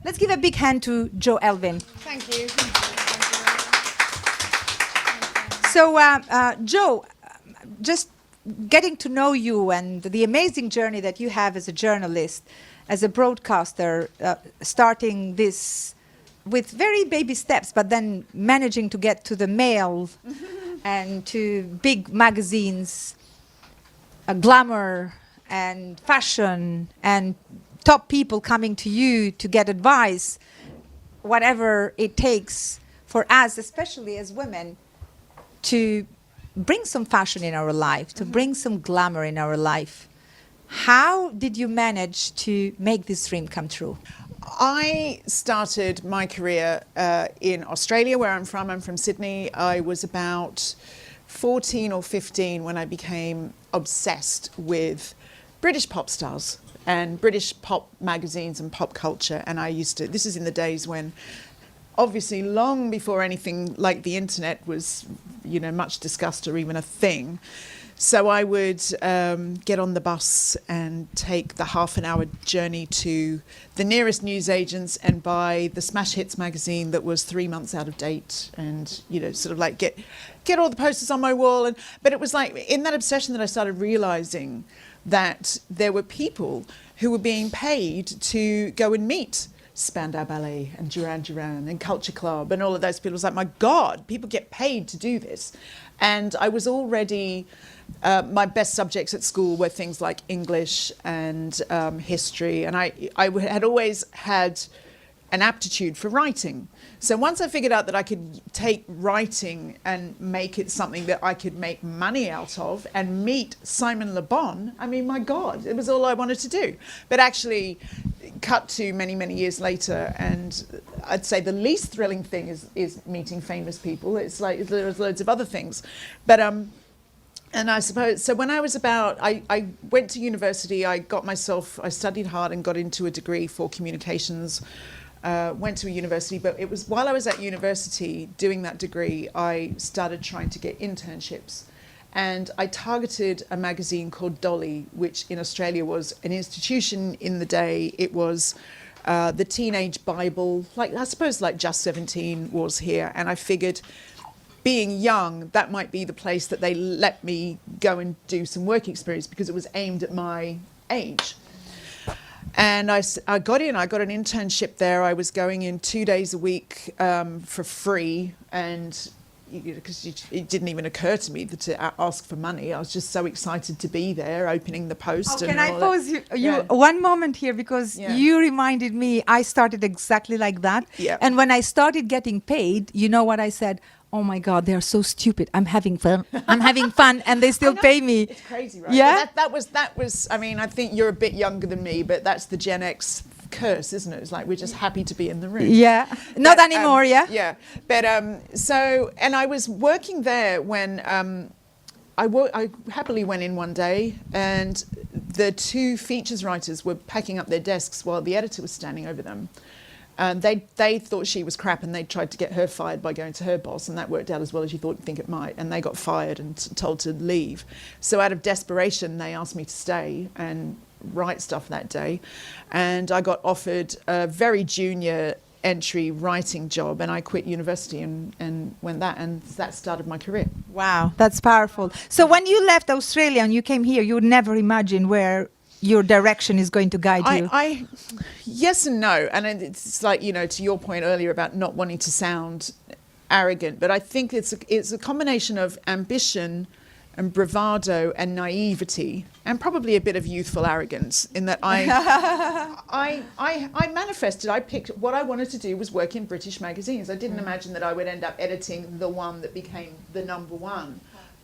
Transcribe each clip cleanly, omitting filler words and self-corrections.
Let's give a big hand to Joe Elvin. Thank you. So, Joe, just getting to know you and the amazing journey that you have as a journalist, as a broadcaster, starting this with very baby steps, but then managing to get to the Mail and to big magazines, Glamour and fashion, and top people coming to you to get advice, whatever it takes for us, especially as women, to bring some fashion in our life, to bring some glamour in our life. How did you manage to make this dream come true? I started my career in Australia, where I'm from. I'm from Sydney. I was about 14 or 15 when I became obsessed with British pop stars and British pop magazines and pop culture. And I used to, this is in the days when, obviously long before anything like the internet was, you know, much discussed or even a thing. So I would get on the bus and take the half-an-hour journey to the nearest newsagents and buy the Smash Hits magazine that was 3 months out of date, and, you know, sort of like get all the posters on my wall. But it was like in that obsession that I started realizing that there were people who were being paid to go and meet Spandau Ballet and Duran Duran and Culture Club and all of those people. It was like, my God, people get paid to do this. And I was already, my best subjects at school were things like English and history. And I had always had an aptitude for writing. So once I figured out that I could take writing and make it something that I could make money out of and meet Simon Le Bon, I mean, my God, it was all I wanted to do. But actually, cut to many, many years later, and I'd say the least thrilling thing is meeting famous people. It's like there's loads of other things. But and I suppose, so when I was about, I went to university, I studied hard and got into a degree for communications. Went to a university, but it was while I was at university doing that degree, I started trying to get internships. And I targeted a magazine called Dolly, which in Australia was an institution in the day. It was the teenage Bible, like I suppose like Just 17 was here. And I figured, being young, that might be the place that they let me go and do some work experience, because it was aimed at my age. And I got in, I got an internship there. I was going in 2 days a week for free, and because it didn't even occur to me to ask for money. I was just so excited to be there, opening the post. Oh, can I pause you one moment here, because you reminded me, I started exactly like that. Yeah. And when I started getting paid, you know what I said? Oh my God, they're so stupid. I'm having fun. I'm having fun, and they still pay me. It's crazy, right? Yeah. That was. I mean, I think you're a bit younger than me, but that's the Gen X curse, isn't it? It's like we're just happy to be in the room. Yeah. Not anymore. Yeah. Yeah. But so, and I was working there when I happily went in one day, and the two features writers were packing up their desks while the editor was standing over them. And they thought she was crap, and they tried to get her fired by going to her boss, and that worked out as well as you think it might. And they got fired and told to leave. So out of desperation, they asked me to stay and write stuff that day. And I got offered a very junior entry writing job, and I quit university and went that, and that started my career. Wow, that's powerful. So when you left Australia and you came here, you would never imagine where your direction is going to guide you. Yes and no. And it's like, you know, to your point earlier about not wanting to sound arrogant, but I think it's a combination of ambition and bravado and naivety, and probably a bit of youthful arrogance, in that I manifested. I picked what I wanted to do was work in British magazines. I didn't imagine that I would end up editing the one that became the #1.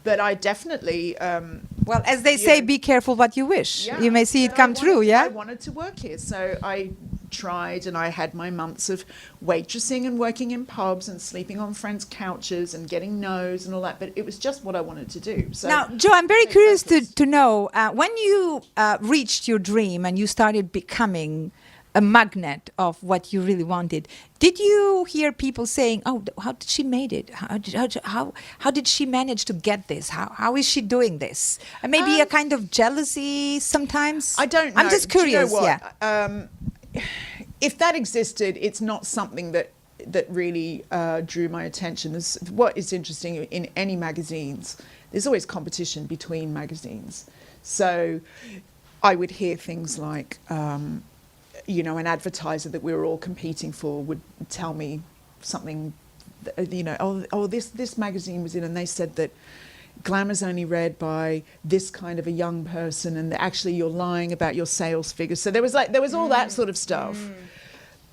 But I definitely... well, as they say, be careful what you wish. Yeah, you may see it come true, yeah? I wanted to work here, so I tried, and I had my months of waitressing and working in pubs and sleeping on friends' couches and getting no's and all that, but it was just what I wanted to do. So now, Joe, I'm very curious to know, when you reached your dream and you started becoming a magnet of what you really wanted. Did you hear people saying, "Oh, how did she made it? How did she manage to get this? How is she doing this?" And maybe a kind of jealousy sometimes. I don't know. I'm just curious. Do you know what? Yeah. If that existed, it's not something that really drew my attention. What is interesting in any magazines, there's always competition between magazines. So I would hear things like, you know, an advertiser that we were all competing for would tell me something, you know, oh, this magazine was in, and they said that Glamour's only read by this kind of a young person, and actually you're lying about your sales figures. So there was all that sort of stuff.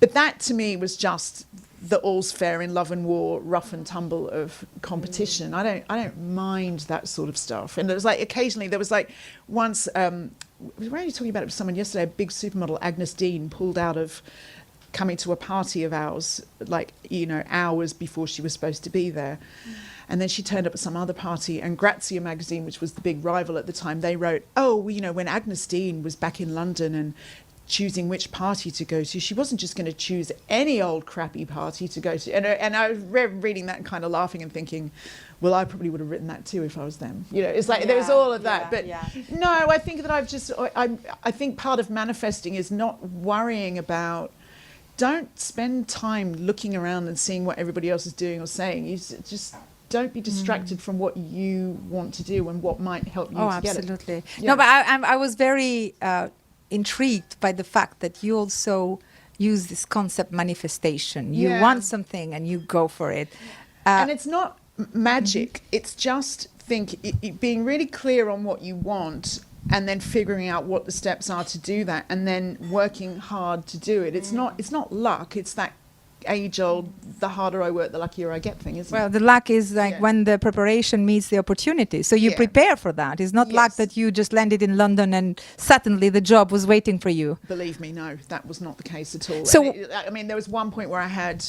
But that to me was just the all's fair in love and war, rough and tumble of competition. I don't mind that sort of stuff. And there was like occasionally there was like once we were only talking about it with someone yesterday, a big supermodel, Agnes Dean, pulled out of coming to a party of ours, like, you know, hours before she was supposed to be there. And then she turned up at some other party, and Grazia magazine, which was the big rival at the time, they wrote, oh, you know, when Agnes Dean was back in London and choosing which party to go to, she wasn't just going to choose any old crappy party to go to. And I was reading that and kind of laughing and thinking, well, I probably would have written that too if I was them. You know, it's like there was all of that. But no, I think that I think part of manifesting is not worrying about, don't spend time looking around and seeing what everybody else is doing or saying. You just don't be distracted from what you want to do and what might help you to get it. Absolutely. Yeah. No, but I was very intrigued by the fact that you also use this concept manifestation. You want something and you go for it. And it's not magic. It's just being really clear on what you want and then figuring out what the steps are to do that and then working hard to do it. It's not luck. It's that age-old, the harder I work, the luckier I get thing, isn't it? Well, the luck is like when the preparation meets the opportunity. So you prepare for that. It's not luck that you just landed in London and suddenly the job was waiting for you. Believe me, no, that was not the case at all. So, I mean, there was one point where I had,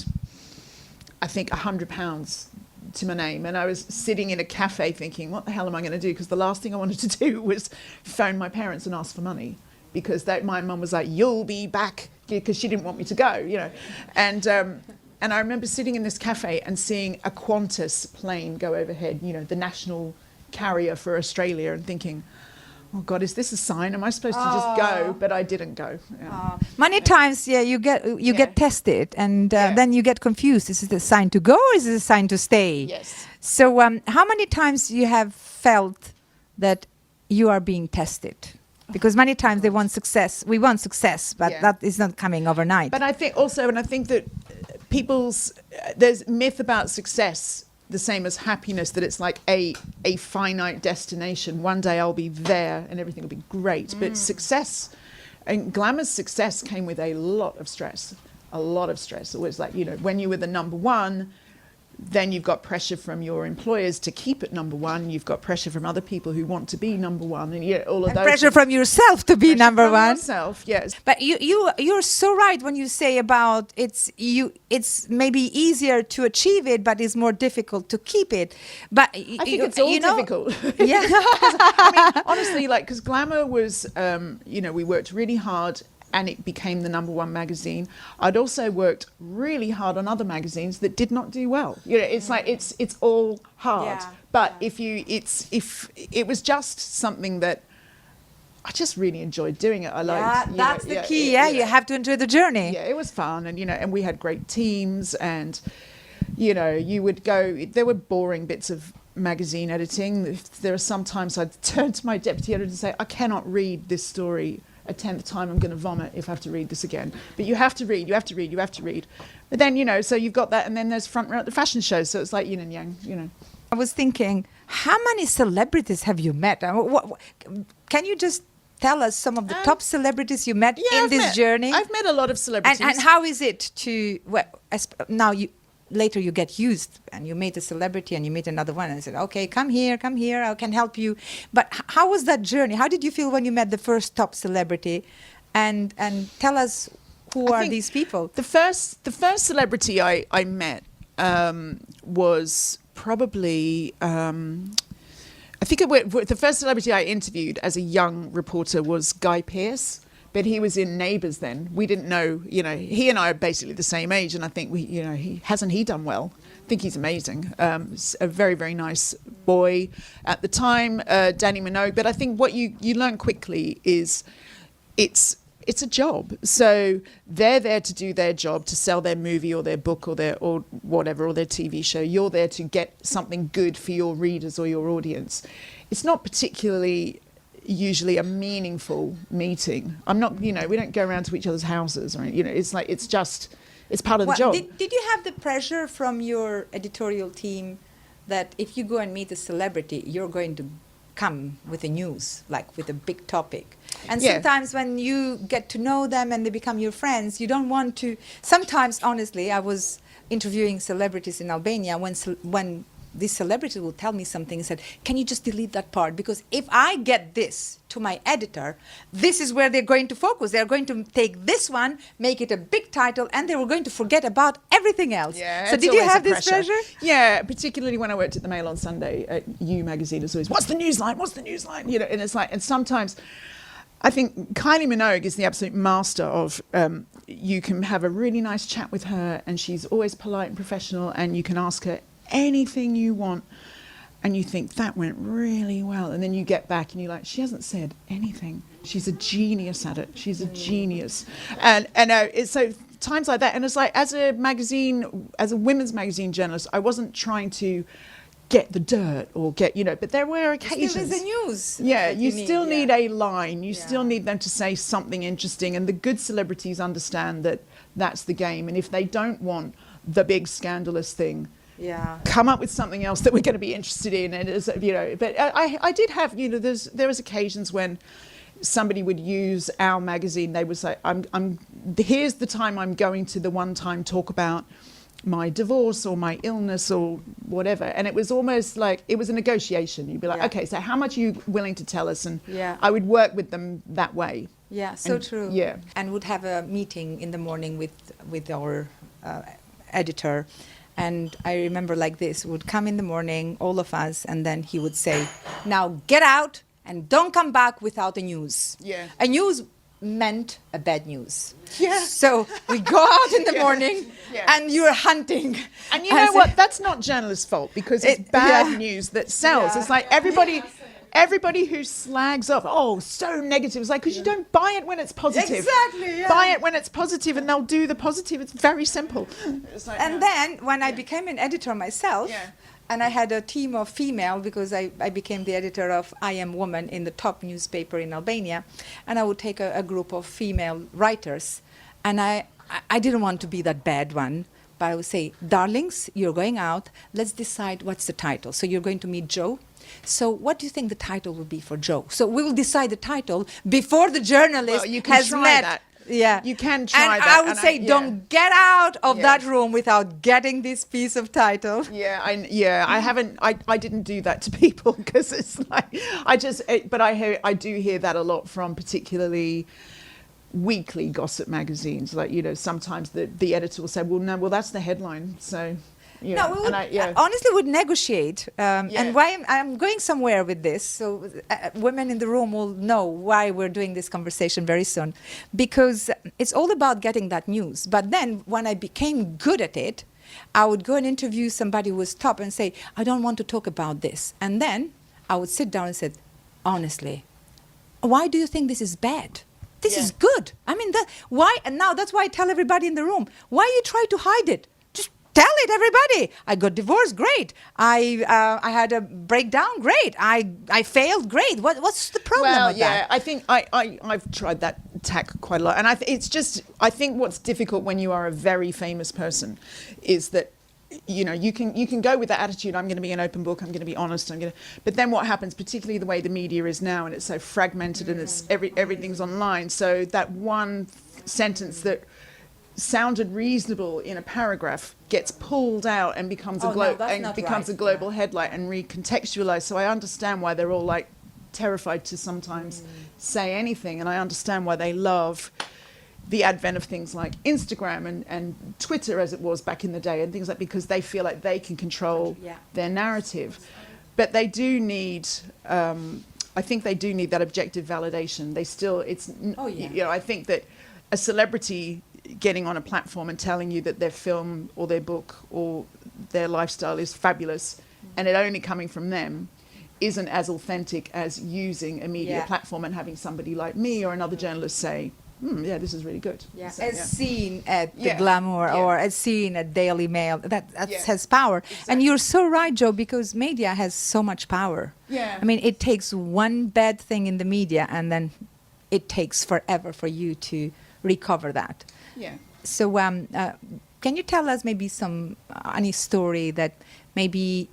I think, £100 to my name, and I was sitting in a cafe thinking, what the hell am I going to do? Because the last thing I wanted to do was phone my parents and ask for money, because my mum was like, you'll be back, because she didn't want me to go, you know. And I remember sitting in this cafe and seeing a Qantas plane go overhead, you know, the national carrier for Australia, and thinking, oh God, is this a sign? Am I supposed to just go? But I didn't go. Yeah. Many times, you get tested, and then you get confused. Is it a sign to go, or is it a sign to stay? Yes. So how many times you have felt that you are being tested? Because many times we want success, but that is not coming overnight. But I think also, and I think that there's myth about success, the same as happiness, that it's like a finite destination. One day I'll be there and everything will be great. But success, and Glamour's success came with a lot of stress. Always like, you know, when you were the number one, then you've got pressure from your employers to keep it number one. You've got pressure from other people who want to be number one, and all of those. Pressure from yourself to be number one. Yourself, yes. But you're so right when you say about it's maybe easier to achieve it, but it's more difficult to keep it. But I think it's all difficult. Yeah. I mean, honestly, like, because Glamour was, you know, we worked really hard, and it became the number one magazine. I'd also worked really hard on other magazines that did not do well. You know, it's like it's all hard. But if it was just something that I just really enjoyed doing it. I liked. That's the key. You have to enjoy the journey. Yeah, it was fun, and you know, and we had great teams, and you know, you would go. There were boring bits of magazine editing. There are sometimes I'd turn to my deputy editor and say, I cannot read this story a 10th time. I'm going to vomit if I have to read this again. But you have to read. But then, you know, so you've got that, and then there's front row at the fashion shows. So it's like yin and yang, you know. I was thinking, how many celebrities have you met? Can you just tell us some of the top celebrities you met in this journey? I've met a lot of celebrities. And how is it to, now later you get used and you meet a celebrity and you meet another one and said, okay, come here, I can help you. But how was that journey? How did you feel when you met the first top celebrity? And tell us, who are these people? The first celebrity I met was probably, I think the first celebrity I interviewed as a young reporter was Guy Pearce, But he was in Neighbours then. We didn't know, you know, he and I are basically the same age, and I think he done well. I think he's amazing. A very, very nice boy at the time, Danny Minogue. But I think what you learn quickly is it's a job. So they're there to do their job, to sell their movie or their book or their TV show. You're there to get something good for your readers or your audience. It's not particularly usually a meaningful meeting. I'm not, we don't go around to each other's houses, or it's like it's part of the job. Did you have the pressure from your editorial team that if you go and meet a celebrity, you're going to come with the news, like with a big topic? And sometimes when you get to know them and they become your friends, you don't want to. Sometimes, honestly, I was interviewing celebrities in Albania when this celebrity will tell me something and said, can you just delete that part? Because if I get this to my editor, this is where they're going to focus. They're going to take this one, make it a big title, and they were going to forget about everything else. Yeah, so did you have this pressure? Yeah, particularly when I worked at the Mail on Sunday at You magazine. It's always, what's the newsline? What's the newsline? And it's like, and sometimes I think Kylie Minogue is the absolute master of, you can have a really nice chat with her and she's always polite and professional, and you can ask her anything you want and you think that went really well, and then you get back and you're like, she hasn't said anything. She's a genius at it. She's a genius. And it's so times like that. And it's like, as a women's magazine journalist, I wasn't trying to get the dirt or but there were occasions. Still is the news. Yeah, you still need a line. You still need them to say something interesting, and the good celebrities understand that that's the game. And if they don't want the big scandalous thing, come up with something else that we're going to be interested in. And but I did have, there was occasions when somebody would use our magazine. They would say, here's the time I'm going to the one-time talk about my divorce or my illness or whatever. And it was almost like it was a negotiation. You'd be like, okay, so how much are you willing to tell us? And I would work with them that way. Yeah, so true. Yeah. And would have a meeting in the morning with our editor. And I remember like this, would come in the morning, all of us, and then he would say, now get out and don't come back without a news. Yeah. A news meant a bad news. Yeah. So we go out in the morning and you're hunting. And you know what? That's not journalists' fault, because it's bad news that sells. It's like everybody who slags off, so negative. It's like, because you don't buy it when it's positive. Exactly, yeah. Buy it when it's positive and they'll do the positive. It's very simple. It's like, and then when I became an editor myself, and I had a team of female, because I became the editor of I Am Woman in the top newspaper in Albania, and I would take a group of female writers, and I didn't want to be that bad one, but I would say, darlings, you're going out, let's decide what's the title. So you're going to meet Joe. So what do you think the title will be for Joe? So we will decide the title before the journalist has met. That. Yeah, you can try and that. I would say, don't get out of that room without getting this piece of title. Yeah, I haven't. I didn't do that to people, because it's like but I do hear that a lot from particularly weekly gossip magazines. Like, sometimes the editor will say, well, that's the headline, so. No, we would, honestly would negotiate. And why I'm going somewhere with this, so women in the room will know why we're doing this conversation very soon. Because it's all about getting that news. But then when I became good at it, I would go and interview somebody who was top and say, I don't want to talk about this. And then I would sit down and say, honestly, why do you think this is bad? This is good. I mean, why? And now that's why I tell everybody in the room, why you try to hide it? Tell it, everybody. I got divorced, great. I had a breakdown, great. I failed, great. What's the problem with that? I think I've tried that tack quite a lot, and I think what's difficult when you are a very famous person is that you can go with that attitude. I'm going to be an open book. I'm going to be honest. But then what happens, particularly the way the media is now, and it's so fragmented, and it's everything's online. So that one sentence that sounded reasonable in a paragraph gets pulled out and becomes a global headline and recontextualized. So I understand why they're all like terrified to sometimes say anything, and I understand why they love the advent of things like Instagram and Twitter, as it was back in the day, and things like, because they feel like they can control their narrative. But they do need I think they do need that objective validation. They still, Oh, yeah. you know, I think that a celebrity getting on a platform and telling you that their film or their book or their lifestyle is fabulous and it only coming from them isn't as authentic as using a media platform and having somebody like me or another journalist say, yeah, this is really good. Yeah, So, as seen at the Glamour or as seen at Daily Mail, that has power. Exactly. And you're so right, Joe, because media has so much power. Yeah. I mean, it takes one bad thing in the media and then it takes forever for you to recover that. Yeah. So can you tell us maybe any story that maybe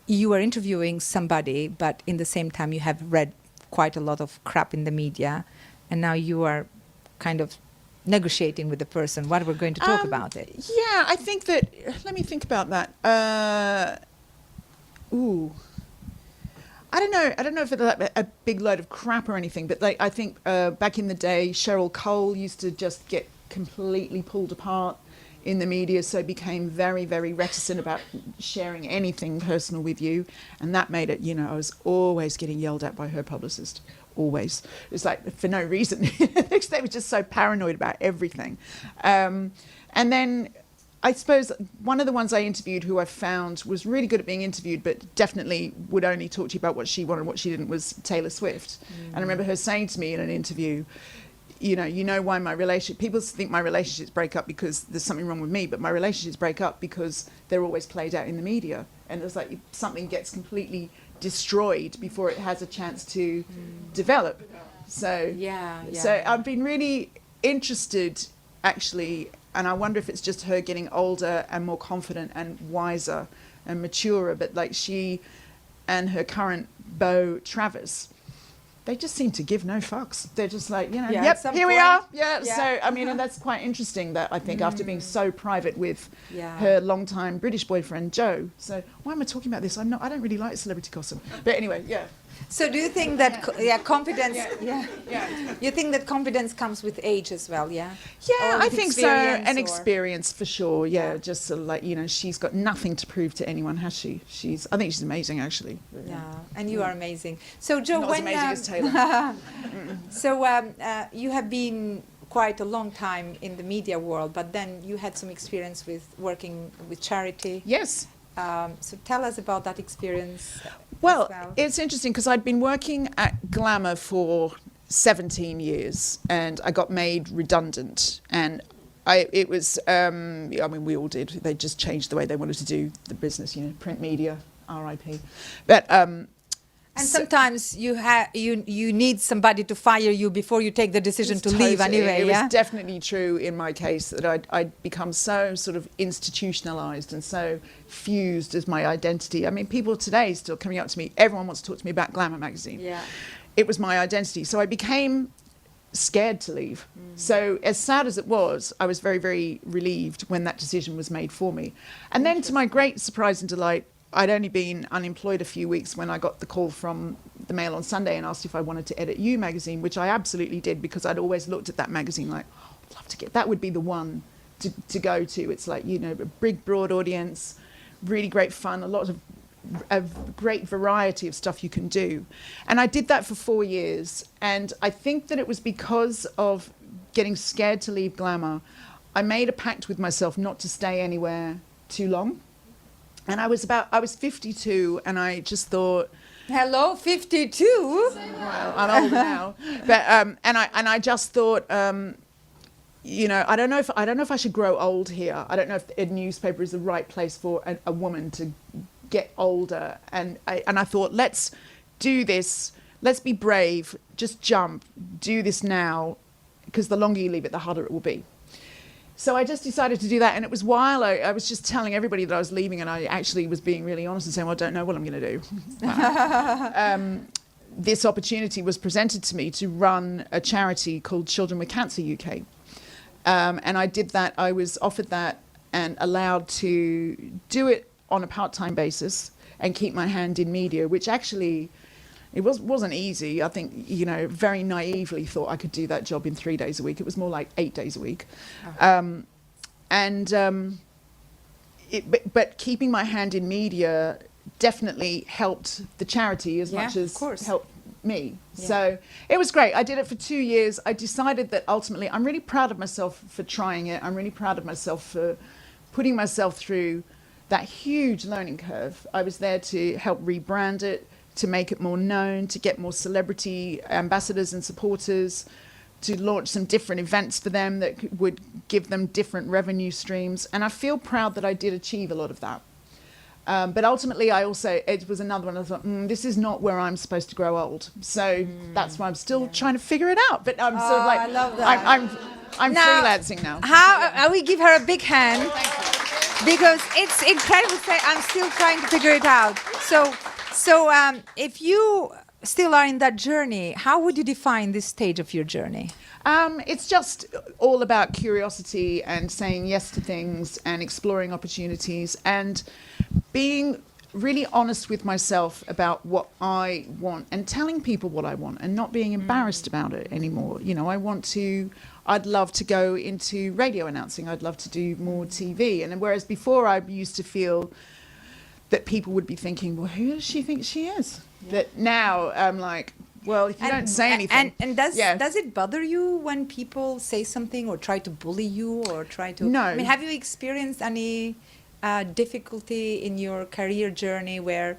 you were interviewing somebody, but in the same time you have read quite a lot of crap in the media, and now you are kind of negotiating with the person what we're going to talk about it? Yeah, I think that, let me think about that. I don't know if it's like a big load of crap or anything, but like I think back in the day, Cheryl Cole used to just get completely pulled apart in the media, so became very, very reticent about sharing anything personal with you, and that made it, you know, I was always getting yelled at by her publicist, always. It was like for no reason. They were just so paranoid about everything. And then I suppose one of the ones I interviewed who I found was really good at being interviewed, but definitely would only talk to you about what she wanted, what she didn't, was Taylor Swift. And I remember her saying to me in an interview, you know why my relationship, people think my relationships break up because there's something wrong with me, but my relationships break up because they're always played out in the media. And it's like something gets completely destroyed before it has a chance to develop. So, so I've been really interested, actually, and I wonder if it's just her getting older and more confident and wiser and maturer, but like she and her current beau, Travis, they just seem to give no fucks. They're just like, you know, yep, here we are. Yeah. So, I mean, and that's quite interesting that I think after being so private with her longtime British boyfriend, Joe. So why am I talking about this? I don't really like celebrity gossip. But anyway, So do you think that, confidence, you think that confidence comes with age as well, Yeah, I think so. And experience for sure. Yeah, just sort of like, you know, she's got nothing to prove to anyone, has she? I think she's amazing, actually. Yeah, and you are amazing. So, Joe, not as amazing as Taylor. So you have been quite a long time in the media world, but then you had some experience with working with charity. Yes. So tell us about that experience. Well, it's interesting because I'd been working at Glamour for 17 years and I got made redundant. And it was, I mean, we all did. They just changed the way they wanted to do the business, you know, print media, RIP. But and sometimes you need somebody to fire you before you take the decision to leave anyway. It was definitely true in my case that I'd become so sort of institutionalized and so fused as my identity. I mean, people today still coming up to me, everyone wants to talk to me about Glamour magazine. Yeah. It was my identity. So I became scared to leave. So as sad as it was, I was very, very relieved when that decision was made for me. And then to my great surprise and delight, I'd only been unemployed a few weeks when I got the call from the Mail on Sunday and asked if I wanted to edit You magazine, which I absolutely did because I'd always looked at that magazine like, I'd love to get, that would be the one to go to. It's like, you know, a big, broad audience, really great fun, a lot of a great variety of stuff you can do. And I did that for 4 years. And I think that it was because of getting scared to leave Glamour, I made a pact with myself not to stay anywhere too long. And I was 52 and I just thought, hello, 52? Well, I'm older now. But and I just thought, you know, I don't know if I should grow old here. I don't know if a newspaper is the right place for a woman to get older. And I thought, let's do this. Let's be brave. Just jump. Do this now, because the longer you leave it, the harder it will be. So I just decided to do that, and it was while I was just telling everybody that I was leaving, and I actually was being really honest and saying, well, I don't know what I'm going to do. This opportunity was presented to me to run a charity called Children with Cancer UK. And I did that. I was offered that and allowed to do it on a part-time basis and keep my hand in media, which actually... It wasn't easy. I think, you know, very naively thought I could do that job in 3 days a week. It was more like 8 days a week. But keeping my hand in media definitely helped the charity as much as helped me. Yeah. So it was great. I did it for 2 years. I decided that ultimately I'm really proud of myself for trying it. I'm really proud of myself for putting myself through that huge learning curve. I was there to help rebrand it, to make it more known, to get more celebrity ambassadors and supporters, to launch some different events for them that would give them different revenue streams. And I feel proud that I did achieve a lot of that. But ultimately, it was another one. I thought, this is not where I'm supposed to grow old. So that's why I'm still trying to figure it out. But I'm sort of like, I love that. I'm Now, freelancing now. How we give her a big hand, because it's incredible. I'm still trying to figure it out. So if you still are in that journey, how would you define this stage of your journey? It's just all about curiosity and saying yes to things and exploring opportunities and being really honest with myself about what I want and telling people what I want and not being embarrassed about it anymore. You know, I'd love to go into radio announcing. I'd love to do more TV. And whereas before I used to feel that people would be thinking, well, who does she think she is? Yeah. That now I'm like, well, if you don't say anything. And does it bother you when people say something or try to bully you or try to... No. I mean, have you experienced any difficulty in your career journey where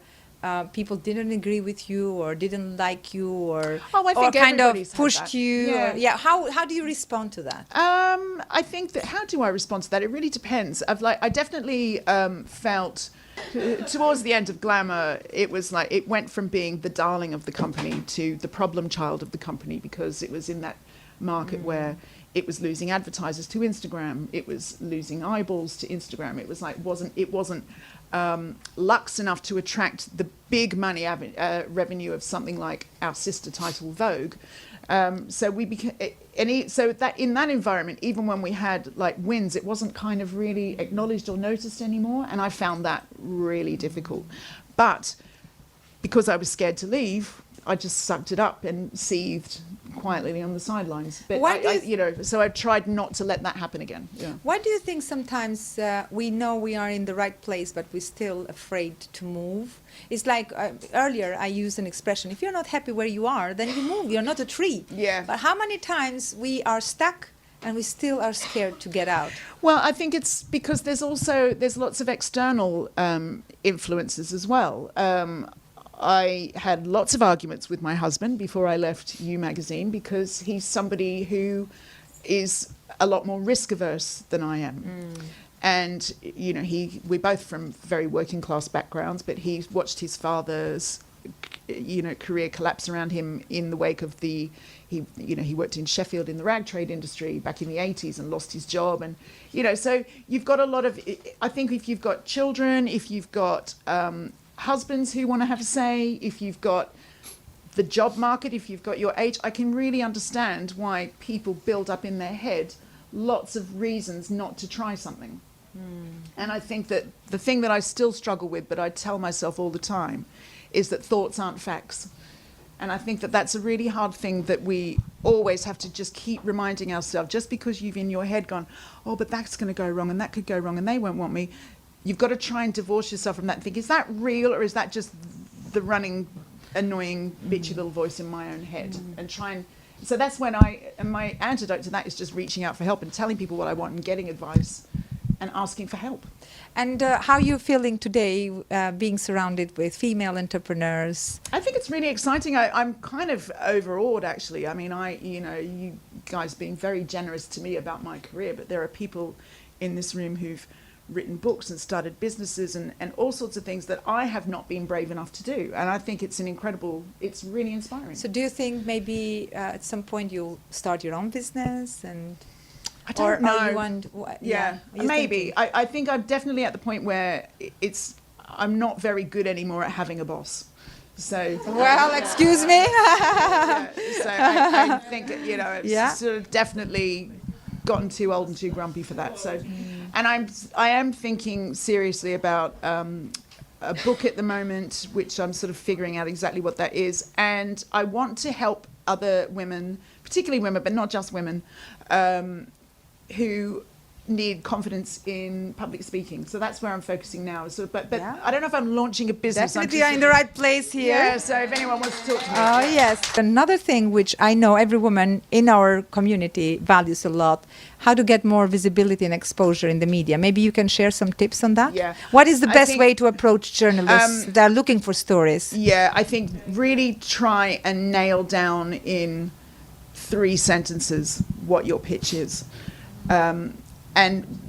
people didn't agree with you or didn't like you or kind of pushed you? Yeah. How do you respond to that? I think that, how do I respond to that? It really depends. I definitely felt... Towards the end of Glamour, it was like it went from being the darling of the company to the problem child of the company, because it was in that market where it was losing advertisers to Instagram, it was losing eyeballs to Instagram. It was like it wasn't luxe enough to attract the big money revenue of something like our sister title Vogue. So we became, so that in that environment, even when we had like wins, it wasn't kind of really acknowledged or noticed anymore, and I found that really difficult. But because I was scared to leave, I just sucked it up and seethed quietly on the sidelines. But so I tried not to let that happen again. Yeah. Why do you think sometimes we know we are in the right place, but we're still afraid to move? It's like earlier I used an expression: if you're not happy where you are, then you move. You're not a tree. Yeah. But how many times we are stuck and we still are scared to get out? Well, I think it's because there's lots of external influences as well. I had lots of arguments with my husband before I left You magazine, because he's somebody who is a lot more risk averse than I am. And, you know, we're both from very working class backgrounds, but he watched his father's, you know, career collapse around him in the wake of he worked in Sheffield in the rag trade industry back in the 80s and lost his job. And, you know, so you've got a lot of, I think if you've got children, if you've got husbands who want to have a say, if you've got the job market, if you've got your age, I can really understand why people build up in their head lots of reasons not to try something. And I think that the thing that I still struggle with, but I tell myself all the time, is that thoughts aren't facts. And I think that that's a really hard thing that we always have to just keep reminding ourselves. Just because you've in your head gone, oh, but that's going to go wrong and that could go wrong and they won't want me, you've got to try and divorce yourself from that and think, is that real, or is that just the running, annoying, bitchy little voice in my own head? And try and... So that's when my antidote to that is just reaching out for help and telling people what I want and getting advice and asking for help. And how are you feeling today, being surrounded with female entrepreneurs? I think it's really exciting. I'm kind of overawed, actually. I mean, you guys being very generous to me about my career, but there are people in this room who've written books and started businesses and all sorts of things that I have not been brave enough to do. And I think it's it's really inspiring. So do you think maybe at some point you'll start your own business? And I don't know. Maybe. I think I'm definitely at the point where I'm not very good anymore at having a boss. So well, excuse me. So I think it's sort of definitely gotten too old and too grumpy for that. So, and I am thinking seriously about a book at the moment, which I'm sort of figuring out exactly what that is. And I want to help other women, particularly women, but not just women, who need confidence in public speaking. So that's where I'm focusing now. So, but Yeah. I don't know if I'm launching a business. Definitely are in the right place here. Yeah, so if anyone wants to talk to me. Oh, yes. Another thing which I know every woman in our community values a lot, how to get more visibility and exposure in the media. Maybe you can share some tips on that? Yeah. What is the I best think, way to approach journalists that are looking for stories? Yeah, I think really try and nail down in 3 sentences what your pitch is. And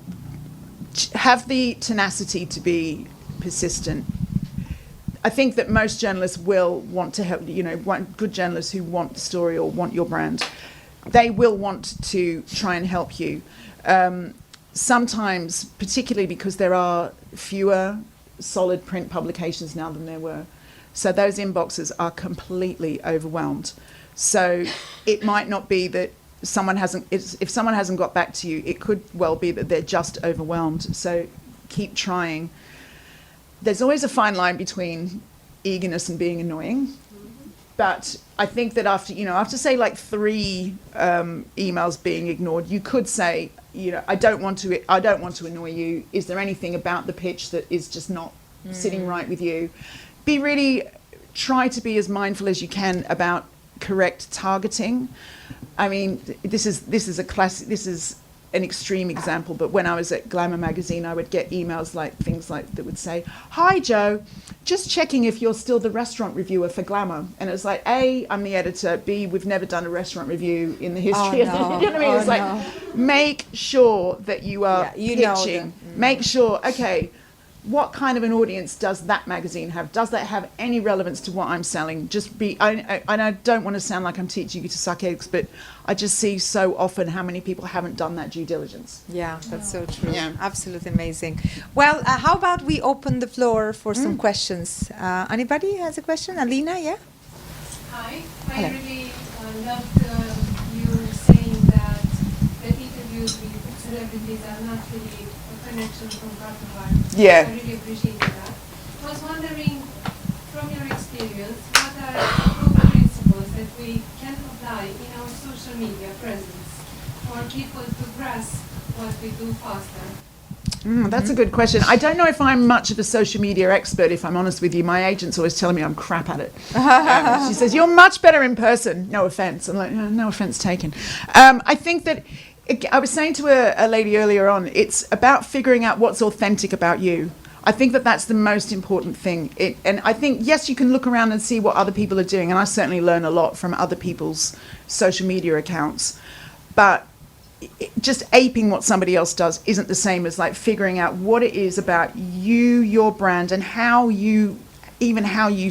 have the tenacity to be persistent. I think that most journalists will want to help, good journalists who want the story or want your brand, they will want to try and help you. Sometimes, particularly because there are fewer solid print publications now than there were, so those inboxes are completely overwhelmed. So it might not be that if someone hasn't got back to you, it could well be that they're just overwhelmed. So keep trying. There's always a fine line between eagerness and being annoying. But I think that after say like 3 emails being ignored, you could say, I don't want to annoy you. Is there anything about the pitch that is just not sitting right with you? Try to be as mindful as you can about correct targeting. I mean, this is a classic. This is an extreme example, but when I was at Glamour magazine, I would get emails things like that would say, "Hi Joe, just checking if you're still the restaurant reviewer for Glamour." And it's like, A, I'm the editor. B, we've never done a restaurant review in the history of the, you know what I mean? It's like, make sure that you are pitching. Make sure, okay, what kind of an audience does that magazine have? Does that have any relevance to what I'm selling? I don't want to sound like I'm teaching you to suck eggs, but I just see so often how many people haven't done that due diligence. Yeah, that's so true. Yeah. Absolutely amazing. Well, how about we open the floor for some questions? Anybody has a question? Alina, yeah? Hi. I really loved you saying that the interviews with celebrities are not really a connection from heart to heart. Yeah. I really appreciated that. I was wondering, from your experience, what are proven principles that we can apply in our social media presence for people to grasp what we do faster? That's a good question. I don't know if I'm much of a social media expert, if I'm honest with you. My agent's always telling me I'm crap at it. She says, "You're much better in person." No offense. I'm like, no offense taken. I think that I was saying to a lady earlier on, it's about figuring out what's authentic about you. I think that that's the most important thing. And I think, yes, you can look around and see what other people are doing, and I certainly learn a lot from other people's social media accounts. But just aping what somebody else does isn't the same as like figuring out what it is about you, your brand, and how you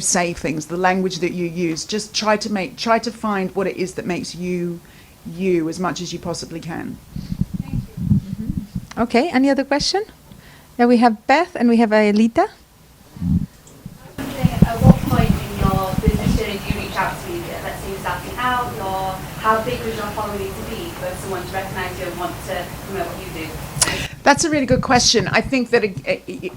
say things, the language that you use. Just try to find what it is that makes you as much as you possibly can. Thank you. Okay, any other question? Yeah, we have Beth and we have Aelita. At what point in your business journey do you reach out to media? Let's say you're starting out, or how big does your following need to be for someone to recognise you and want to promote what you do? That's a really good question. I think that,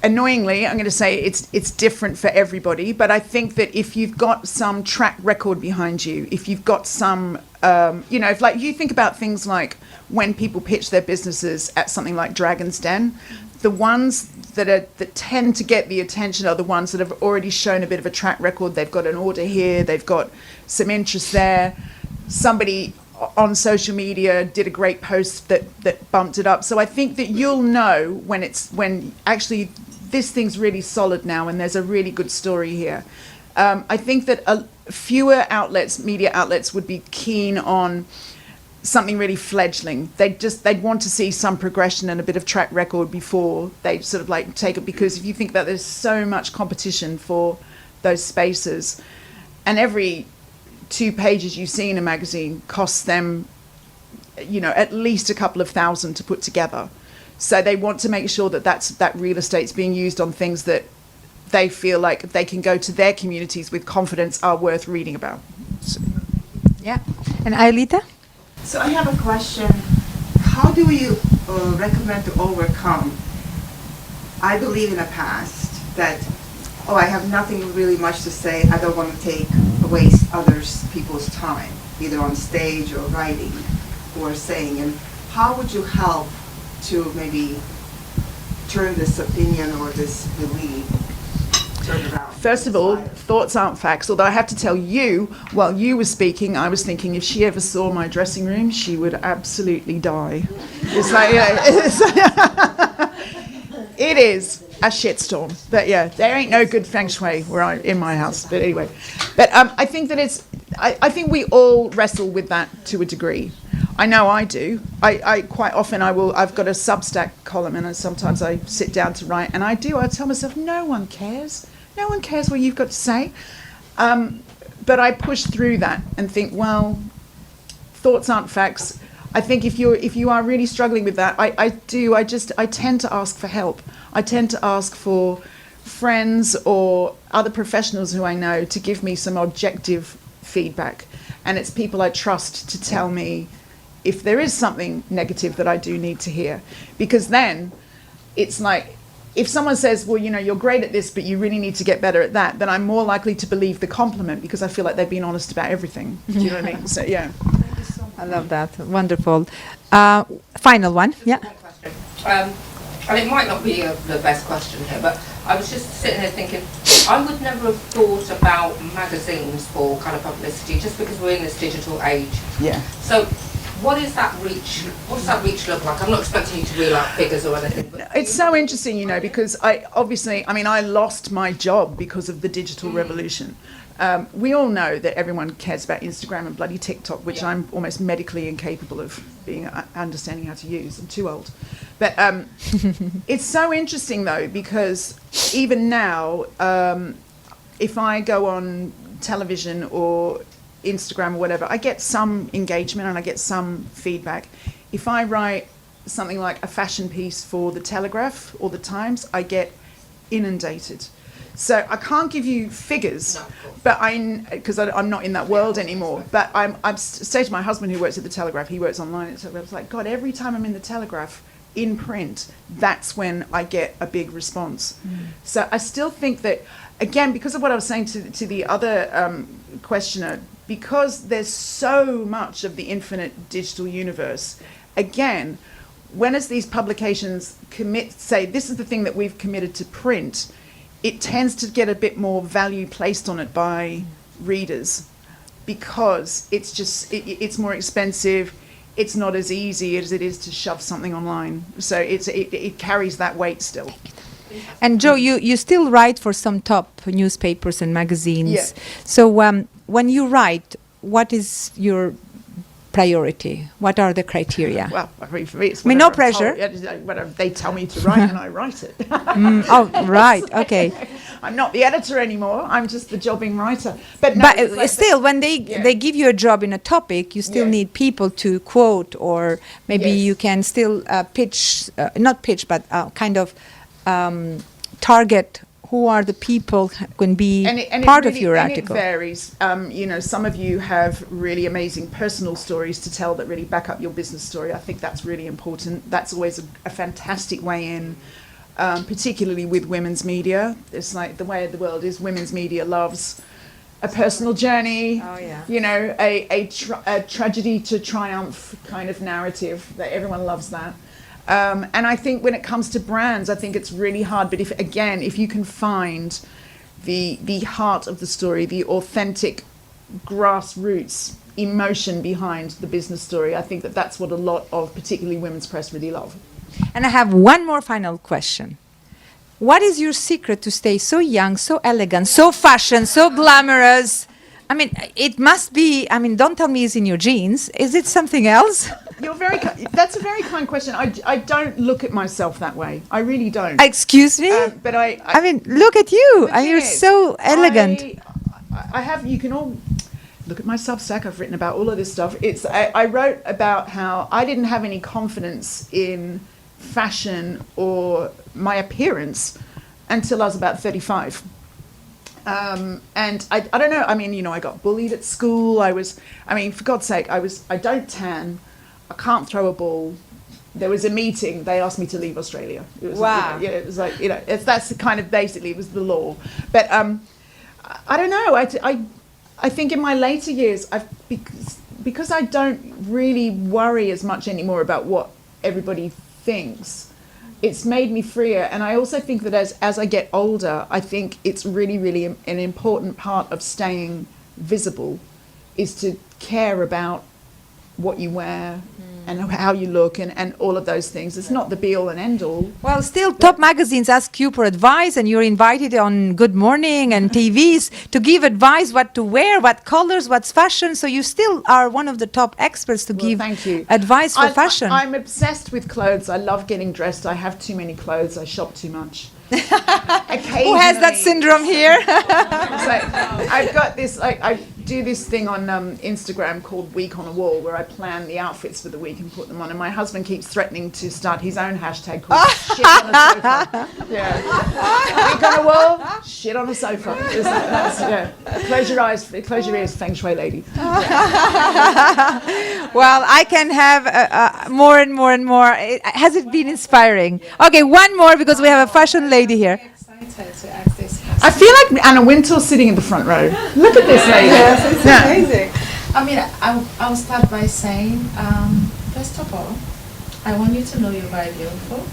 annoyingly, I'm going to say it's different for everybody, but I think that if you've got some track record behind you, if you've got some, if like you think about things like when people pitch their businesses at something like Dragon's Den, the ones that tend to get the attention are the ones that have already shown a bit of a track record. They've got an order here, they've got some interest there. Somebody on social media did a great post that bumped it up. So I think that you'll know when actually this thing's really solid now and there's a really good story here. I think that fewer media outlets would be keen on something really fledgling. They'd want to see some progression and a bit of track record before they sort of like take it, because if you think about, there's so much competition for those spaces, and every 2 pages you see in a magazine costs them, at least a couple of thousand to put together. So they want to make sure that real estate's being used on things that they feel like they can go to their communities with confidence are worth reading about. So. Yeah. And Aelita? So I have a question. How do you recommend to overcome? I believe in the past that, I have nothing really much to say. I don't want to waste people's time, either on stage or writing or saying. And how would you help to maybe turn this opinion or this belief, turn it around? First of all, thoughts aren't facts, although I have to tell you, while you were speaking, I was thinking if she ever saw my dressing room, she would absolutely die. It's like, it is a shitstorm. But yeah, there ain't no good feng shui in my house. But anyway, I think that I think we all wrestle with that to a degree. I know I do. I quite often I've got a Substack column, and sometimes I sit down to write, and I tell myself, no one cares. No one cares what you've got to say. But I push through that and think, well, thoughts aren't facts. I think if you are really struggling with that, I tend to ask for help. I tend to ask for friends or other professionals who I know to give me some objective feedback. And it's people I trust to tell me if there is something negative that I do need to hear. Because then it's like, if someone says, well, you're great at this, but you really need to get better at that, then I'm more likely to believe the compliment because I feel like they've been honest about everything. Do you know what I mean? So, yeah. I love that. Wonderful. Final one. Yeah. And it might not be the best question here, but I was just sitting here thinking, I would never have thought about magazines for kind of publicity just because we're in this digital age. Yeah. So what is that reach? What does that reach look like? I'm not expecting you to reel out figures or anything. But it's so interesting, because I lost my job because of the digital revolution. We all know that everyone cares about Instagram and bloody TikTok, which I'm almost medically incapable of understanding how to use. I'm too old. But it's so interesting, though, because even now, if I go on television or Instagram or whatever, I get some engagement and I get some feedback. If I write something like a fashion piece for the Telegraph or the Times, I get inundated. So I can't give you figures, but because I'm not in that world anymore. But I say to my husband who works at the Telegraph, he works online, so I was like, God, every time I'm in the Telegraph in print, that's when I get a big response. So I still think that, again, because of what I was saying to the other questioner, because there's so much of the infinite digital universe, again, when as these publications say this is the thing that we've committed to print, it tends to get a bit more value placed on it by readers because it's more expensive. It's not as easy as it is to shove something online. So it carries that weight still. And Joe, you still write for some top newspapers and magazines. Yeah. So when you write, what is your priority? What are the criteria? Well, for me, it's no whatever I'm pressure. told, whatever they tell me to write, and I write it. Oh, right. Okay. I'm not the editor anymore. I'm just the jobbing writer. But Still, when they give you a job in a topic, you still need people to quote, or maybe you can still pitch, not pitch, but kind of target who are the people who can be part of your article. And it varies. Some of you have really amazing personal stories to tell that really back up your business story. I think that's really important. That's always a fantastic way in, particularly with women's media. It's like the way of the world is women's media loves a personal journey, a tragedy to triumph kind of narrative. That everyone loves that. And I think when it comes to brands, I think it's really hard. But if you can find the heart of the story, the authentic grassroots emotion behind the business story, I think that's what a lot of particularly women's press really love. And I have one more final question. What is your secret to stay so young, so elegant, so fashion, so glamorous? I mean, it must be, don't tell me it's in your genes. Is it something else? That's a very kind question. I don't look at myself that way. I really don't. Excuse me? But look at you. You're so elegant. You can all look at my Substack. I've written about all of this stuff. I wrote about how I didn't have any confidence in fashion or my appearance until I was about 35. And I don't know, I got bullied at school. For God's sake, I don't tan. I can't throw a ball. There was a meeting. They asked me to leave Australia. It was wow. It was like, that's the kind of, basically, it was the law. But I don't know. I think in my later years, because I don't really worry as much anymore about what everybody things. It's made me freer, and I also think that as I get older, I think it's really, really an important part of staying visible is to care about what you wear and how you look and all of those things. It's not the be all and end all. Well, still, top magazines ask you for advice, and you're invited on Good Morning and TVs to give advice what to wear, what colors, what's fashion. So you still are one of the top experts to give Thank you. advice for fashion. I'm obsessed with clothes. I love getting dressed. I have too many clothes. I shop too much. Who has that syndrome here? So I've got this, I do this thing on Instagram called Week on a Wall, where I plan the outfits for the week and put them on. And my husband keeps threatening to start his own hashtag called shit on a sofa. Yeah. Week on a wall, shit on a sofa. Close your eyes, close your ears, feng shui lady. Well, I can have more and more and more. Has it been inspiring? Okay, one more, because we have a fashion lady here. Excited to ask this. I feel like Anna Wintour's sitting in the front row. Look at this lady. Yes, it's amazing. I mean, I'll start by saying, first of all, I want you to know you're very beautiful.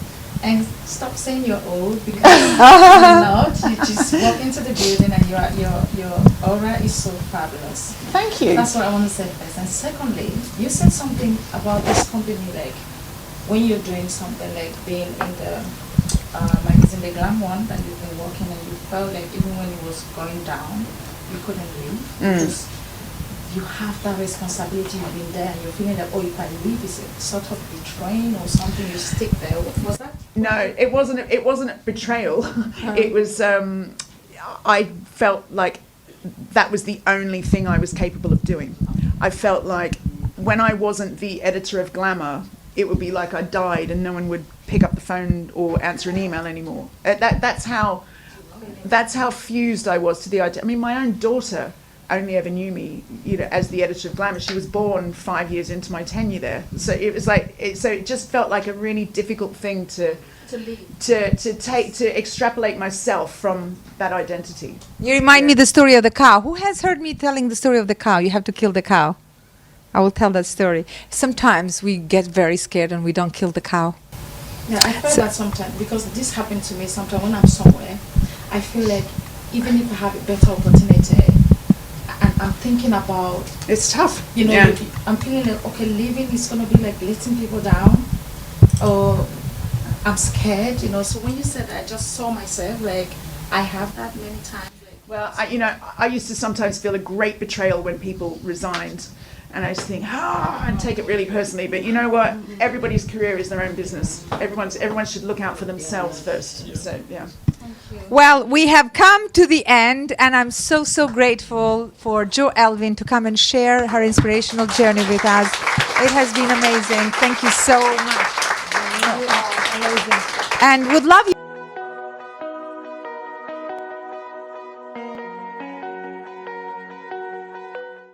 And stop saying you're old, because you're not. You just walk into the building and your aura is so fabulous. Thank you. That's what I want to say first. And secondly, you said something about this company, like when you're doing something like being in the magazine, the Glamour, that you've been working, and you felt like even when it was going down, you couldn't leave. Because you have that responsibility, you've been there, and you're feeling like, oh, if I leave, is it sort of betraying or something, you stick there? Was that? No, it wasn't a betrayal. It was, I felt like that was the only thing I was capable of doing. I felt like when I wasn't the editor of Glamour, it would be like I died and no one would pick up the phone or answer an email anymore. That's how fused I was to the idea. I mean, my own daughter only ever knew me, as the editor of Glamour. She was born 5 years into my tenure there. So it was like, so it just felt like a really difficult thing to extrapolate myself from that identity. You remind me the story of the cow. Who has heard me telling the story of the cow? You have to kill the cow. I will tell that story. Sometimes we get very scared and we don't kill the cow. Yeah, I feel that sometimes, because this happened to me sometimes when I'm somewhere. I feel like even if I have a better opportunity, and I'm thinking about, It's tough. I'm feeling like, okay, leaving is going to be like letting people down, or I'm scared, So when you said that, I just saw myself, like, I have that many times. Like, Well, I used to sometimes feel a great betrayal when people resigned. And I just think, and take it really personally. But you know what? Everybody's career is their own business. Everyone should look out for themselves first. So, yeah. Well, we have come to the end, and I'm so, so grateful for Jo Elvin to come and share her inspirational journey with us. It has been amazing. Thank you so much. Amazing. And would love you.